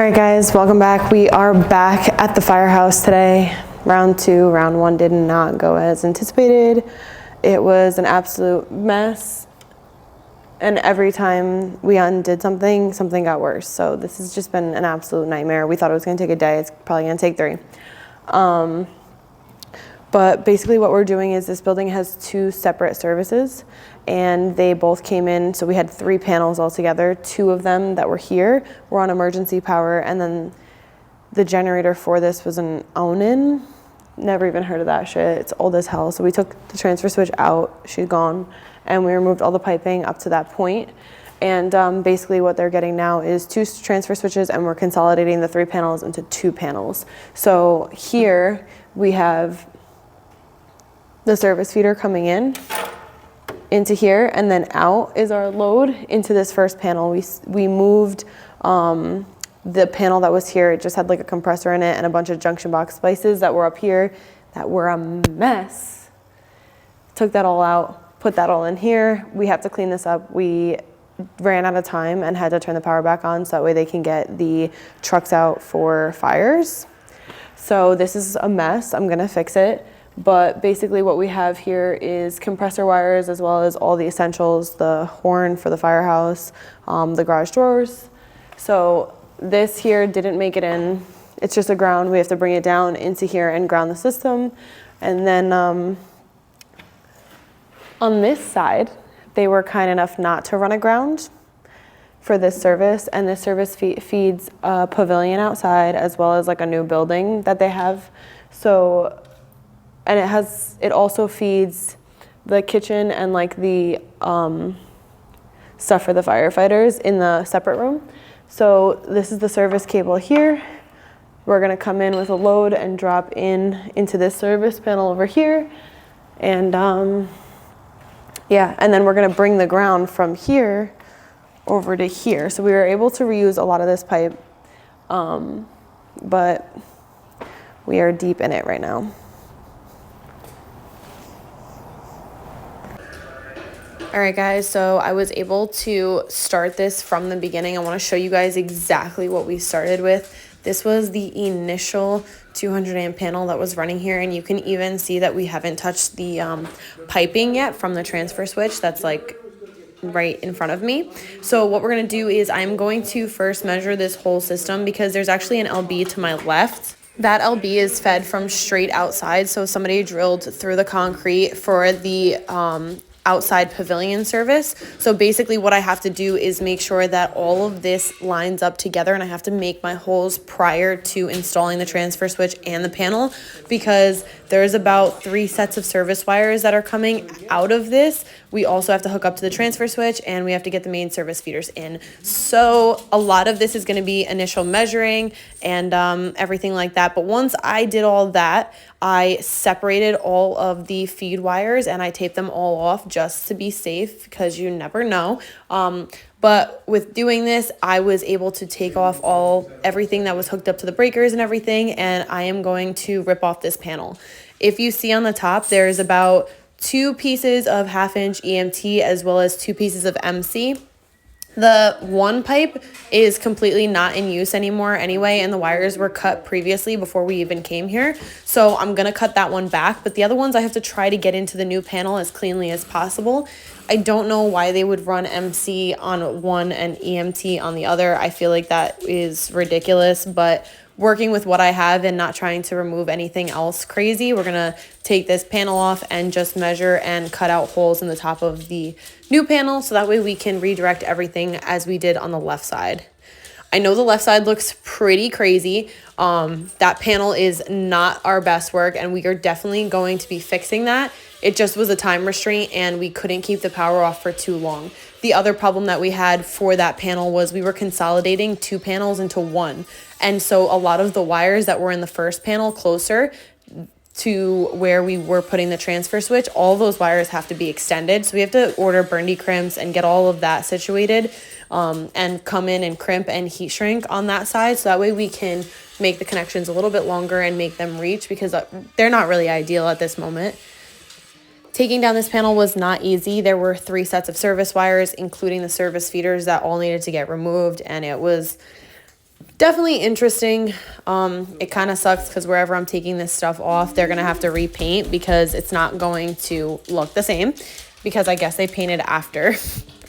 All right guys, welcome back. We are back at the firehouse today. Round 2, round 1 did not go as anticipated. It was an absolute mess. And every time we undid something, something got worse. So this has just been an absolute nightmare. We thought it was gonna take a day. It's probably gonna take 3. But basically what we're doing is this building has 2 separate services and they both came in. So we had 3 panels altogether. 2 of them that were here were on emergency power, and then the generator for this was an own-in. Never even heard of that shit. It's old as hell. So we took the transfer switch out, she's gone, and we removed all the piping up to that point. And basically what they're getting now is 2 transfer switches, and we're consolidating the 3 panels into 2 panels. So here we have the service feeder coming in into here, and then out is our load into this first panel. We moved the panel that was here. It just had like a compressor in it and a bunch of junction box splices that were up here that were a mess. Took that all out, put that all in here. We have to clean this up. We ran out of time and had to turn the power back on so that way they can get the trucks out for fires. So this is a mess. I'm gonna fix it. But basically what we have here is compressor wires as well as all the essentials, the horn for the firehouse, the garage doors. So this here didn't make it in. It's just a ground. We have to bring it down into here and ground the system. And then on this side, they were kind enough not to run a ground for this service. And this service feeds a pavilion outside as well as like a new building that they have. So, and it also feeds the kitchen and like the stuff for the firefighters in the separate room. So this is the service cable here. We're gonna come in with a load and drop into this service panel over here. And yeah, and then we're gonna bring the ground from here over to here. So we were able to reuse a lot of this pipe, but we are deep in it right now. All right guys, so I was able to start this from the beginning. I want to show you guys exactly what we started with. This was the initial 200 amp panel that was running here, and you can even see that we haven't touched the piping yet from the transfer switch that's like right in front of me. So what we're going to do is I'm going to first measure this whole system because there's actually an LB to my left. That LB is fed from straight outside, so somebody drilled through the concrete for the outside pavilion service. So basically what I have to do is make sure that all of this lines up together, and I have to make my holes prior to installing the transfer switch and the panel because there's about 3 sets of service wires that are coming out of this. We also have to hook up to the transfer switch and we have to get the main service feeders in. So a lot of this is going to be initial measuring and everything like that. But once I did all that, I separated all of the feed wires and I taped them all off just to be safe because you never know. But with doing this, I was able to take off everything that was hooked up to the breakers and everything, and I am going to rip off this panel. If you see on the top, there's about 2 pieces of 1/2-inch EMT as well as 2 pieces of MC. The one pipe is completely not in use anymore anyway, and the wires were cut previously before we even came here. So I'm going to cut that one back, but the other ones I have to try to get into the new panel as cleanly as possible. I don't know why they would run MC on one and EMT on the other. I feel like that is ridiculous, but working with what I have and not trying to remove anything else crazy, we're gonna take this panel off and just measure and cut out holes in the top of the new panel so that way we can redirect everything as we did on the left side. I know the left side looks pretty crazy. That panel is not our best work and we are definitely going to be fixing that. It just was a time restraint and we couldn't keep the power off for too long. The other problem that we had for that panel was we were consolidating 2 panels into 1. And so a lot of the wires that were in the first panel closer to where we were putting the transfer switch, all those wires have to be extended. So we have to order Burndy crimps and get all of that situated and come in and crimp and heat shrink on that side. So that way we can make the connections a little bit longer and make them reach because they're not really ideal at this moment. Taking down this panel was not easy. There were 3 sets of service wires, including the service feeders that all needed to get removed. And it was Definitely interesting. It kind of sucks because wherever I'm taking this stuff off, they're going to have to repaint because it's not going to look the same, because I guess they painted after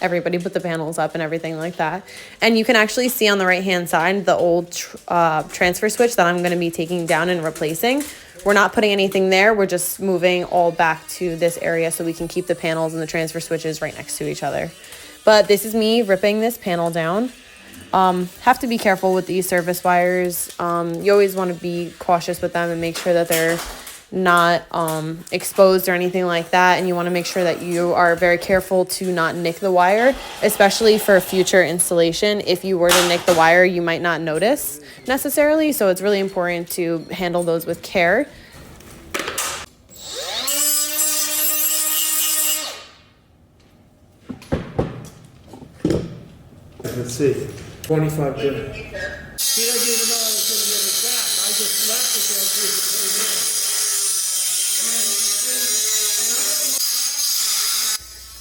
everybody put the panels up and everything like that. And you can actually see on the right hand side the old transfer switch that I'm going to be taking down and replacing. We're not putting anything there. We're just moving all back to this area so we can keep the panels and the transfer switches right next to each other. But this is me ripping this panel down. Have to be careful with these service wires. You always want to be cautious with them and make sure that they're not exposed or anything like that. And you want to make sure that you are very careful to not nick the wire, especially for future installation. If you were to nick the wire, you might not notice necessarily. So it's really important to handle those with care. Let's see. 25 good. He didn't even know I was going to get it back. I just left it there so he could pay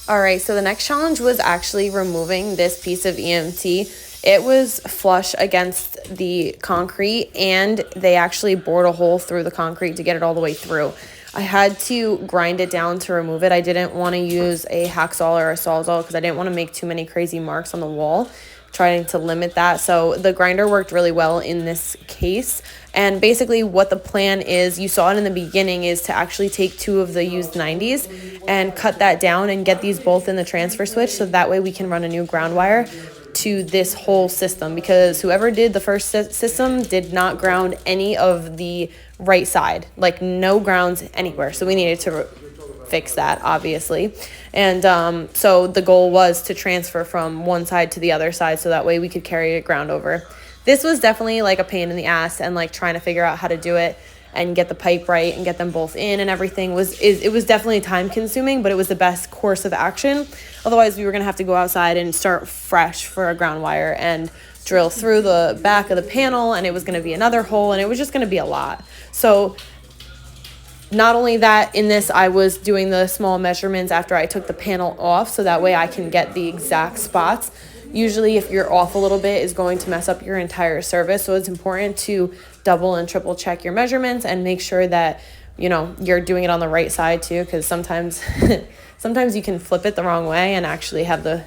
me. All right, so the next challenge was actually removing this piece of EMT. It was flush against the concrete, and they actually bored a hole through the concrete to get it all the way through. I had to grind it down to remove it. I didn't want to use a hacksaw or a sawzall because I didn't want to make too many crazy marks on the wall, trying to limit that. So the grinder worked really well in this case. And basically what the plan is, you saw it in the beginning, is to actually take 2 of the used 90s and cut that down and get these both in the transfer switch, so that way we can run a new ground wire to this whole system, because whoever did the first system did not ground any of the right side, like no grounds anywhere. So we needed to fix that, obviously. And so the goal was to transfer from one side to the other side, so that way we could carry it ground over. This was definitely like a pain in the ass, and like trying to figure out how to do it and get the pipe right and get them both in and everything it was definitely time consuming, but it was the best course of action. Otherwise we were going to have to go outside and start fresh for a ground wire and drill through the back of the panel, and it was going to be another hole, and it was just going to be a lot. So not only that, in this I was doing the small measurements after I took the panel off, so that way I can get the exact spots. Usually if you're off a little bit is going to mess up your entire service, so it's important to double and triple check your measurements and make sure that, you know, you're doing it on the right side too, because sometimes sometimes you can flip it the wrong way and actually have the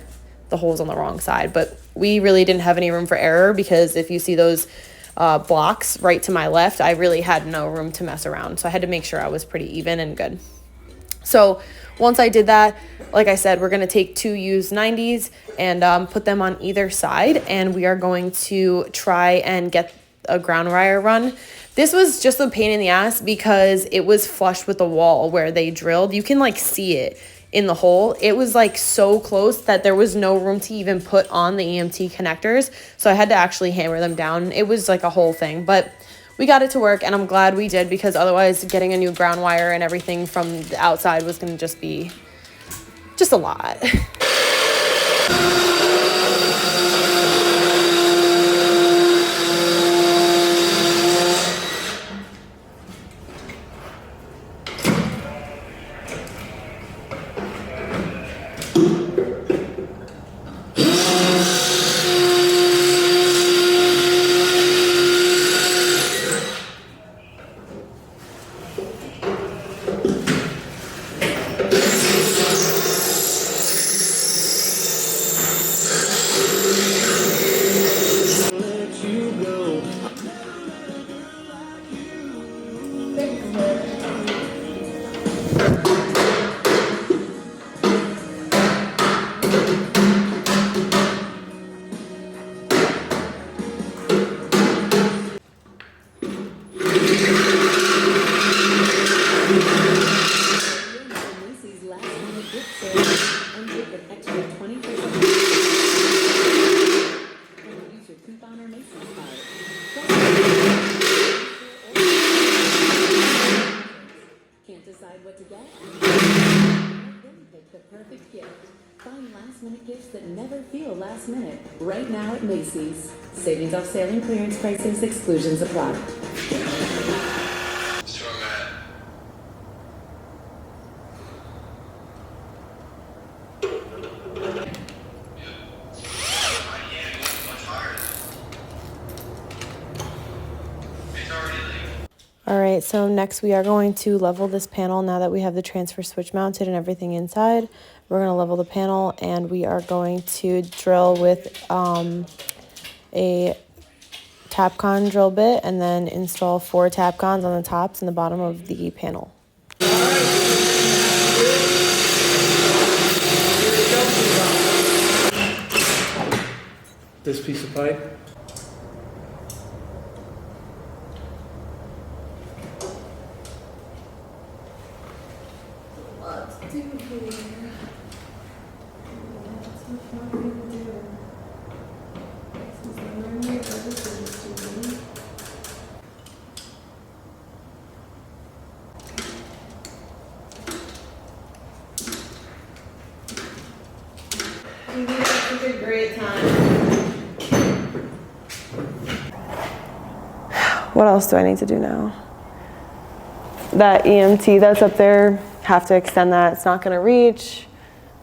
holes on the wrong side. But we really didn't have any room for error, because if you see those blocks right to my left, I really had no room to mess around, so I had to make sure I was pretty even and good. So once I did that, like I said, we're going to take 2 used 90s and put them on either side, and we are going to try and get a ground wire run. This was just a pain in the ass because it was flush with the wall where they drilled. You can like see it in the hole. It was like so close that there was no room to even put on the EMT connectors, so I had to actually hammer them down. It was like a whole thing, but we got it to work, and I'm glad we did, because otherwise getting a new ground wire and everything from the outside was going to just be a lot. Last-minute gifts that never feel last minute. Right now at Macy's. Savings off sale and clearance prices. Exclusions apply. All right, so next we are going to level this panel now that we have the transfer switch mounted and everything inside. We're going to level the panel and we are going to drill with a Tapcon drill bit and then install 4 Tapcons on the tops and the bottom of the panel. This piece of pipe. Such a great time. What else do I need to do now? That EMT that's up there, have to extend that. It's not going to reach.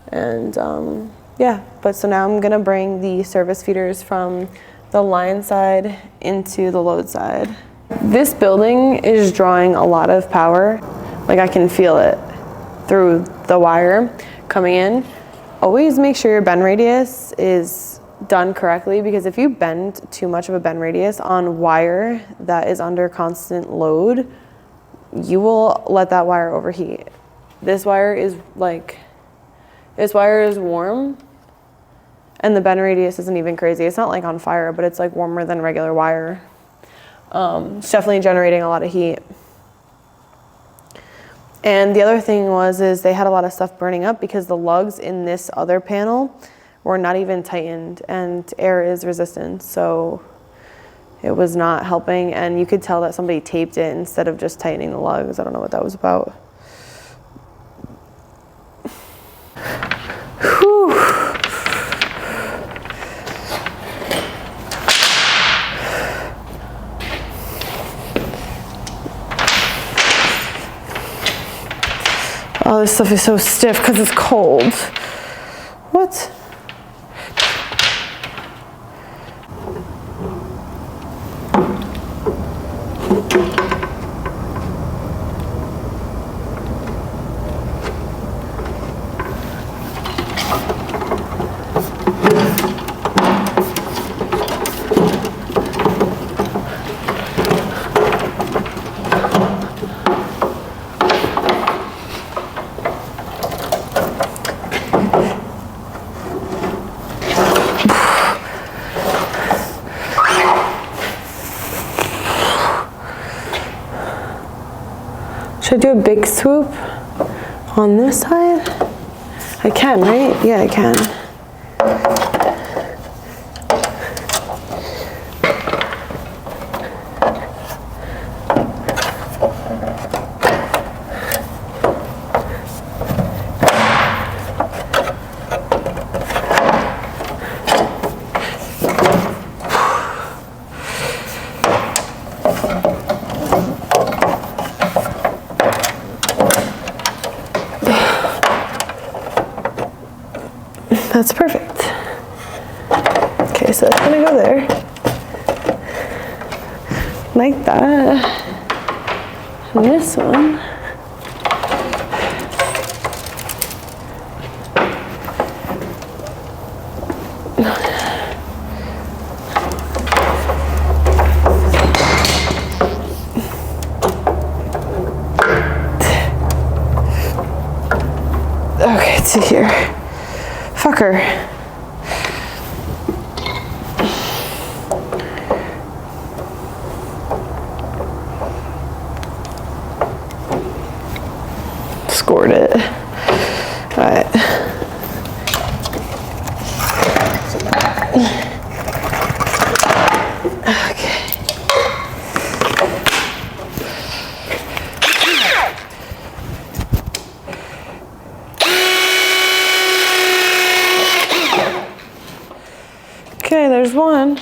And yeah, but so now I'm going to bring the service feeders from the line side into the load side. This building is drawing a lot of power. Like I can feel it through the wire coming in. Always make sure your bend radius is done correctly, because if you bend too much of a bend radius on wire that is under constant load, you will let that wire overheat. This wire is warm and the bend radius isn't even crazy. It's not like on fire, but it's like warmer than regular wire. It's definitely generating a lot of heat. And the other thing is they had a lot of stuff burning up because the lugs in this other panel were not even tightened, and air is resistant, so it was not helping. And you could tell that somebody taped it instead of just tightening the lugs. I don't know what that was about. Whew. Oh, this stuff is so stiff because it's cold. What? Should I do a big swoop on this side? I can, right? Yeah, I can. That's perfect. Okay, so it's gonna go there. Like that. And this one. Okay, to here. Fucker. Scored it. All right. Okay. Okay, there's one.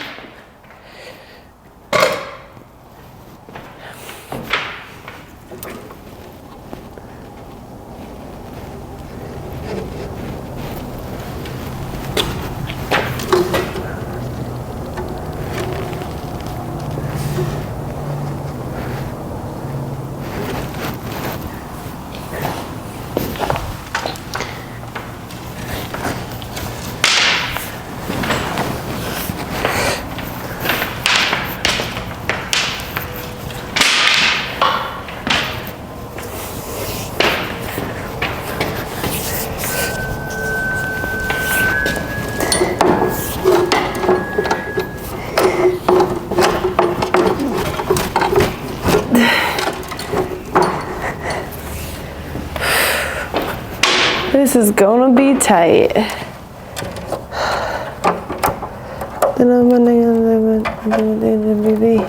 is gonna be tight. Then I'm baby.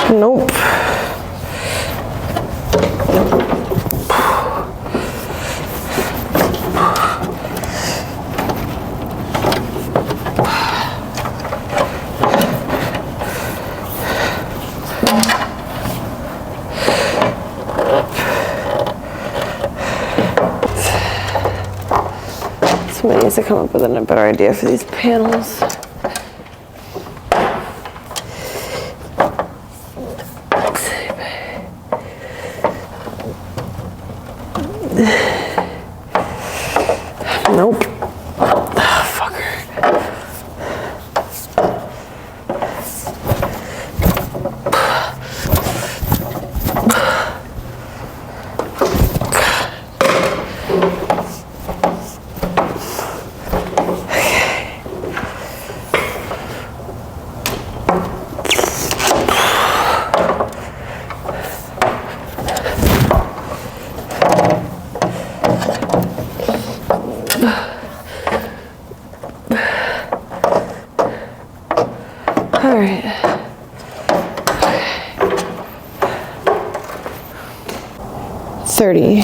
Nope. Somebody needs to come up with a better idea for these panels. Nope. Ah, fucker. All right. 30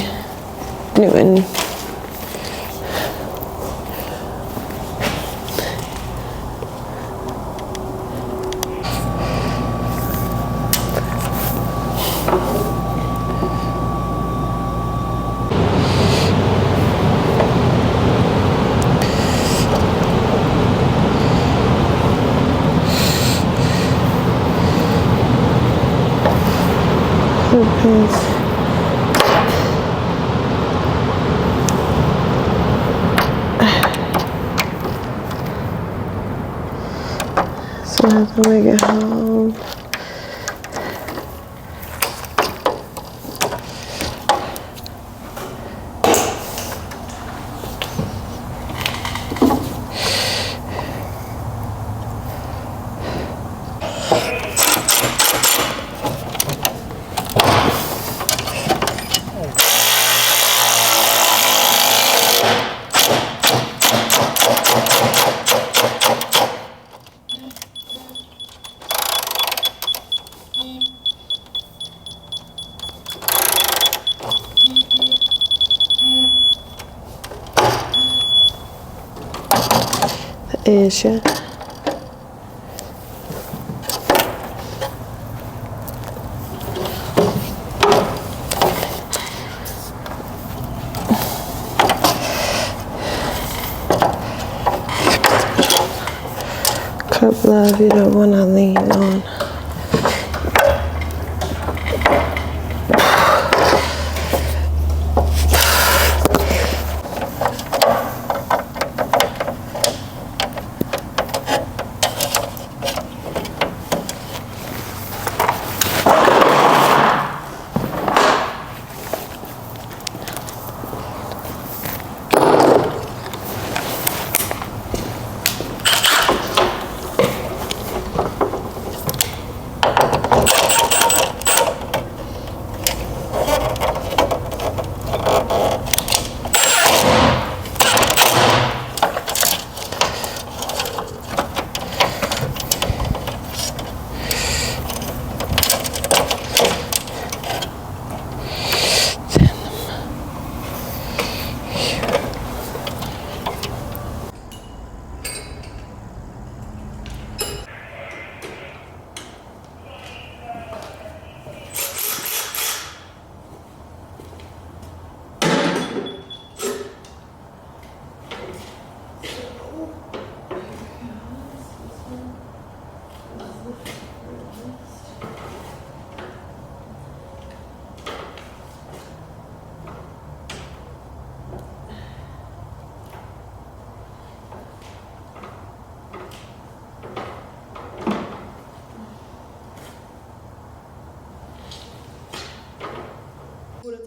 Newton. So I have to make it home. Is ya? Cup love, you don't want to lean on.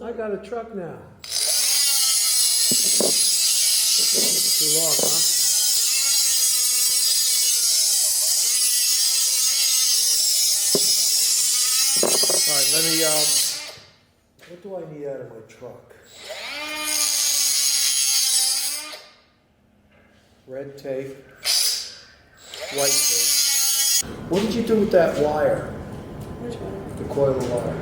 I got a truck now. Too long, huh? All right, let me, what do I need out of my truck? Red tape, white tape. What did you do with that wire? Which one? The coil of wire?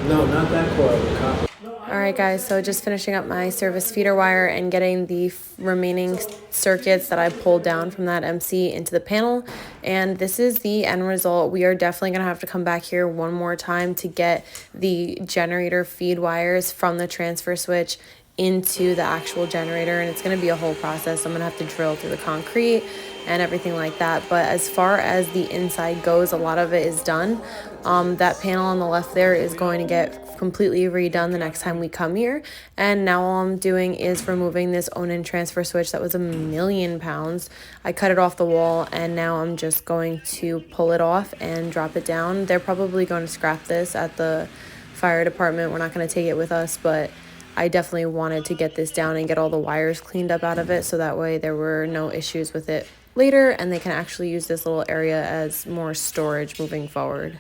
No, not that coil, the copper. All right, guys, so just finishing up my service feeder wire and getting the remaining circuits that I pulled down from that MC into the panel. And this is the end result. We are definitely going to have to come back here one more time to get the generator feed wires from the transfer switch into the actual generator, and it's going to be a whole process. I'm going to have to drill through the concrete and everything like that. But as far as the inside goes, a lot of it is done. That panel on the left there is going to get completely redone the next time we come here. And now all I'm doing is removing this Onan transfer switch that was £1,000,000. I cut it off the wall, and now I'm just going to pull it off and drop it down. They're probably going to scrap this at the fire department. We're not going to take it with us, but I definitely wanted to get this down and get all the wires cleaned up out of it, so that way there were no issues with it later, and they can actually use this little area as more storage moving forward.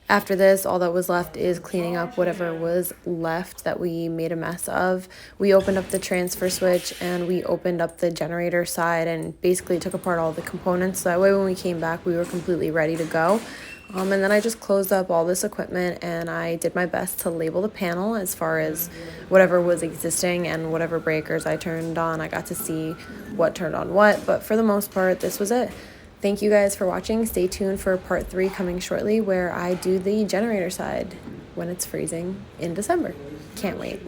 After this, all that was left is cleaning up whatever was left that we made a mess of. We opened up the transfer switch and we opened up the generator side and basically took apart all the components, so that way when we came back we were completely ready to go. And then I just closed up all this equipment and I did my best to label the panel as far as whatever was existing, and whatever breakers I turned on, I got to see what turned on what. But for the most part, this was it. Thank you guys for watching. Stay tuned for part 3 coming shortly, where I do the generator side when it's freezing in December. Can't wait.